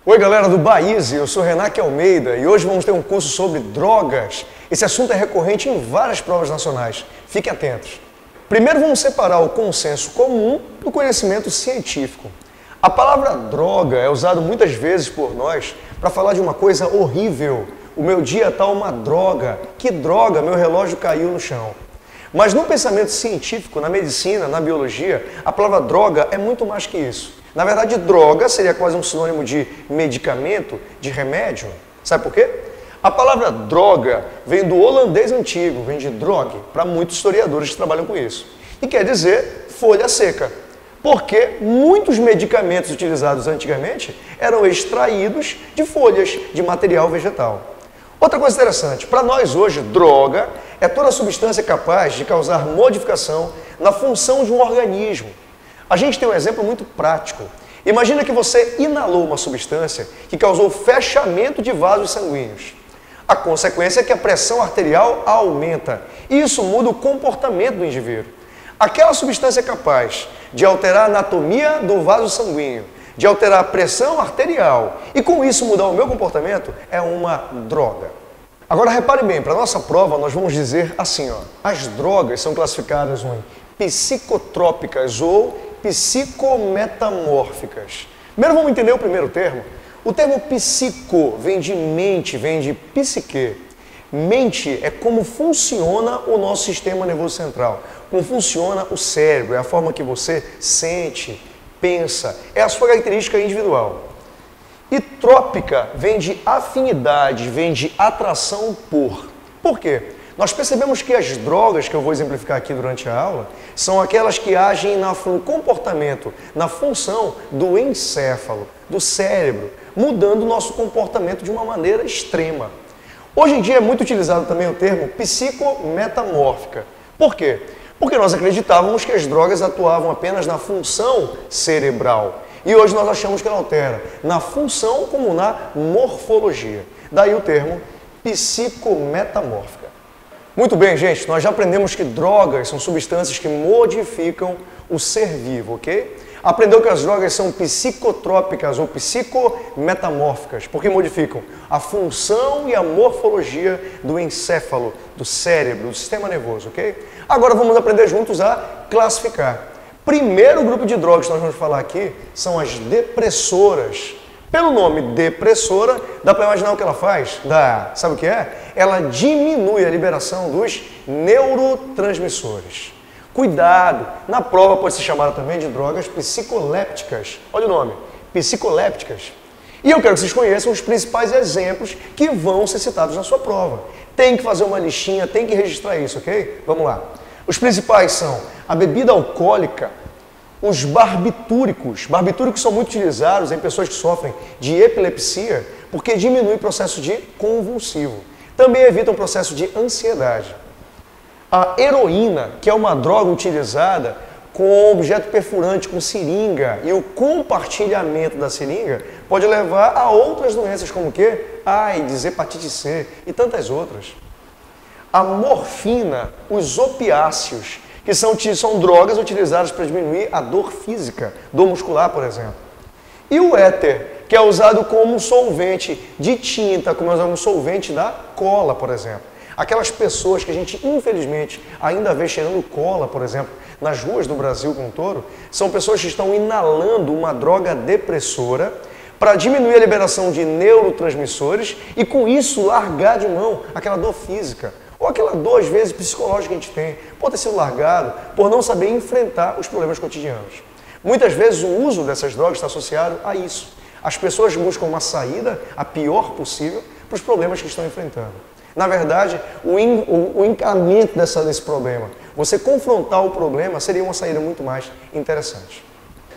Oi galera do Baíse, eu sou Renaque Almeida e hoje vamos ter um curso sobre drogas. Esse assunto é recorrente em várias provas nacionais, fiquem atentos. Primeiro vamos separar o consenso comum do conhecimento científico. A palavra droga é usada muitas vezes por nós para falar de uma coisa horrível. O meu dia está uma droga, que droga, meu relógio caiu no chão. Mas no pensamento científico, na medicina, na biologia, a palavra droga é muito mais que isso. Na verdade, droga seria quase um sinônimo de medicamento, de remédio. Sabe por quê? A palavra droga vem do holandês antigo, vem de drogue, para muitos historiadores que trabalham com isso. E quer dizer folha seca. Porque muitos medicamentos utilizados antigamente eram extraídos de folhas, de material vegetal. Outra coisa interessante, para nós hoje, droga é toda substância capaz de causar modificação na função de um organismo. A gente tem um exemplo muito prático. Imagina que você inalou uma substância que causou fechamento de vasos sanguíneos. A consequência é que a pressão arterial aumenta. E isso muda o comportamento do indivíduo. Aquela substância é capaz de alterar a anatomia do vaso sanguíneo, de alterar a pressão arterial e com isso mudar o meu comportamento é uma droga. Agora repare bem, para a nossa prova nós vamos dizer assim, as drogas são classificadas em psicotrópicas ou psicometamórficas. Primeiro vamos entender o primeiro termo. O termo psico vem de mente, vem de psique. Mente é como funciona o nosso sistema nervoso central, como funciona o cérebro, é a forma que você sente, pensa, é a sua característica individual. E trópica vem de afinidade, vem de atração por. Por quê? Nós percebemos que as drogas que eu vou exemplificar aqui durante a aula são aquelas que agem no comportamento, na função do encéfalo, do cérebro, mudando o nosso comportamento de uma maneira extrema. Hoje em dia é muito utilizado também o termo psicometamórfica. Por quê? Porque nós acreditávamos que as drogas atuavam apenas na função cerebral. E hoje nós achamos que ela altera na função como na morfologia. Daí o termo psicometamórfica. Muito bem, gente, nós já aprendemos que drogas são substâncias que modificam o ser vivo, ok? Aprendeu que as drogas são psicotrópicas ou psicometamórficas, porque modificam a função e a morfologia do encéfalo, do cérebro, do sistema nervoso, ok? Agora vamos aprender juntos a classificar. Primeiro grupo de drogas que nós vamos falar aqui são as depressoras. Pelo nome depressora, dá para imaginar o que ela faz? Sabe o que é? Ela diminui a liberação dos neurotransmissores. Cuidado! Na prova pode ser chamada também de drogas psicolépticas. Olha o nome, psicolépticas. E eu quero que vocês conheçam os principais exemplos que vão ser citados na sua prova. Tem que fazer uma listinha, tem que registrar isso, ok? Vamos lá. Os principais são a bebida alcoólica, os barbitúricos. Barbitúricos são muito utilizados em pessoas que sofrem de epilepsia porque diminui o processo de convulsivo. Também evita o processo de ansiedade. A heroína, que é uma droga utilizada com objeto perfurante, com seringa, e o compartilhamento da seringa pode levar a outras doenças como o quê? AIDS, hepatite C e tantas outras. A morfina, os opiáceos, que são drogas utilizadas para diminuir a dor física, dor muscular, por exemplo. E o éter, que é usado como solvente de tinta, como um solvente da cola, por exemplo. Aquelas pessoas que a gente, infelizmente, ainda vê cheirando cola, por exemplo, nas ruas do Brasil como um todo, são pessoas que estão inalando uma droga depressora para diminuir a liberação de neurotransmissores e, com isso, largar de mão aquela dor física. Ou aquela dor, às vezes, psicológica que a gente tem, por ter sido largado, por não saber enfrentar os problemas cotidianos. Muitas vezes o uso dessas drogas está associado a isso. As pessoas buscam uma saída, a pior possível, para os problemas que estão enfrentando. Na verdade, o encaminhamento desse problema, você confrontar o problema, seria uma saída muito mais interessante.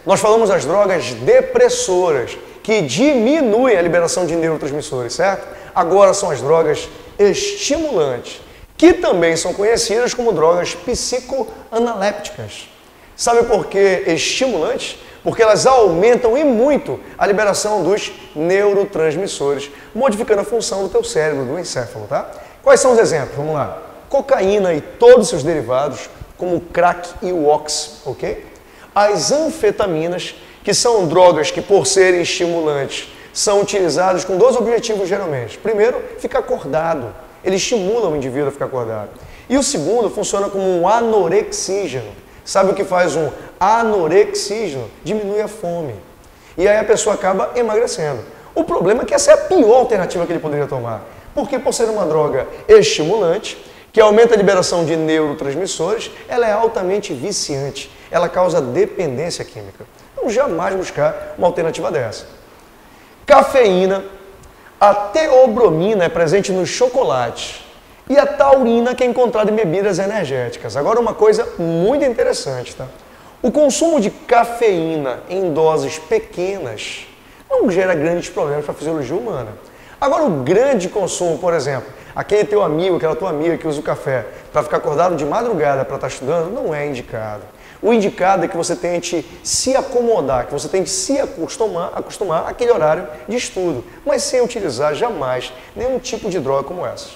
Nós falamos das drogas depressoras, que diminuem a liberação de neurotransmissores, certo? Agora são as drogas estimulantes, que também são conhecidas como drogas psicoanalépticas. Sabe por que estimulantes? Porque elas aumentam e muito a liberação dos neurotransmissores, modificando a função do teu cérebro, do encéfalo, tá? Quais são os exemplos? Vamos lá. Cocaína e todos os seus derivados, como o crack e o ox, ok? As anfetaminas, que são drogas que, por serem estimulantes, são utilizados com dois objetivos geralmente. Primeiro, ficar acordado. Ele estimula o indivíduo a ficar acordado. E o segundo funciona como um anorexígeno. Sabe o que faz um anorexígeno? Diminui a fome. E aí a pessoa acaba emagrecendo. O problema é que essa é a pior alternativa que ele poderia tomar. Porque por ser uma droga estimulante, que aumenta a liberação de neurotransmissores, ela é altamente viciante. Ela causa dependência química. Então jamais buscar uma alternativa dessa. Cafeína. A teobromina é presente nos chocolates e a taurina que é encontrada em bebidas energéticas. Agora uma coisa muito interessante, tá? O consumo de cafeína em doses pequenas não gera grandes problemas para a fisiologia humana. Agora o grande consumo, por exemplo, aquele teu amigo, aquela tua amiga que usa o café para ficar acordado de madrugada para estar estudando, não é indicado. O indicado é que você tente se acomodar, que você tente se acostumar àquele horário de estudo, mas sem utilizar jamais nenhum tipo de droga como essa.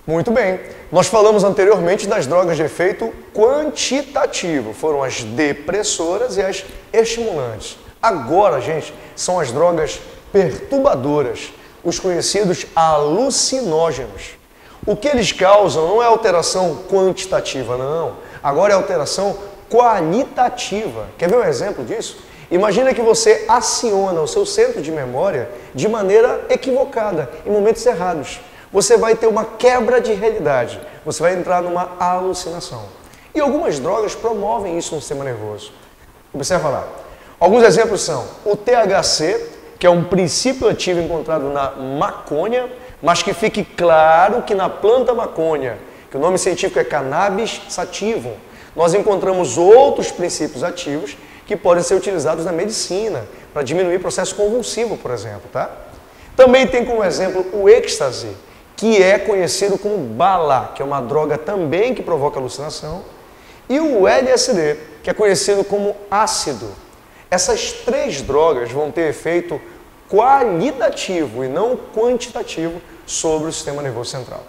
Muito bem, nós falamos anteriormente das drogas de efeito quantitativo, foram as depressoras e as estimulantes. Agora, gente, são as drogas perturbadoras, os conhecidos alucinógenos. O que eles causam não é alteração quantitativa, não. Agora é alteração qualitativa. Quer ver um exemplo disso? Imagina que você aciona o seu centro de memória de maneira equivocada, em momentos errados. Você vai ter uma quebra de realidade. Você vai entrar numa alucinação. E algumas drogas promovem isso no sistema nervoso. Observa lá. Alguns exemplos são o THC, que é um princípio ativo encontrado na maconha, mas que fique claro que na planta maconha, que o nome científico é Cannabis sativum, nós encontramos outros princípios ativos que podem ser utilizados na medicina, para diminuir o processo convulsivo, por exemplo, tá? Também tem como exemplo o êxtase, que é conhecido como bala, que é uma droga também que provoca alucinação, e o LSD, que é conhecido como ácido. Essas três drogas vão ter efeito qualitativo e não quantitativo sobre o sistema nervoso central.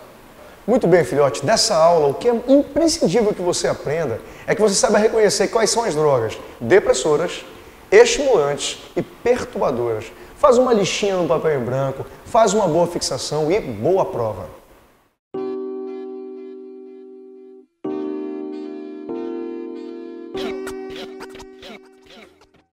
Muito bem, filhote, dessa aula o que é imprescindível que você aprenda é que você saiba reconhecer quais são as drogas depressoras, estimulantes e perturbadoras. Faz uma listinha no papel em branco, faz uma boa fixação e boa prova.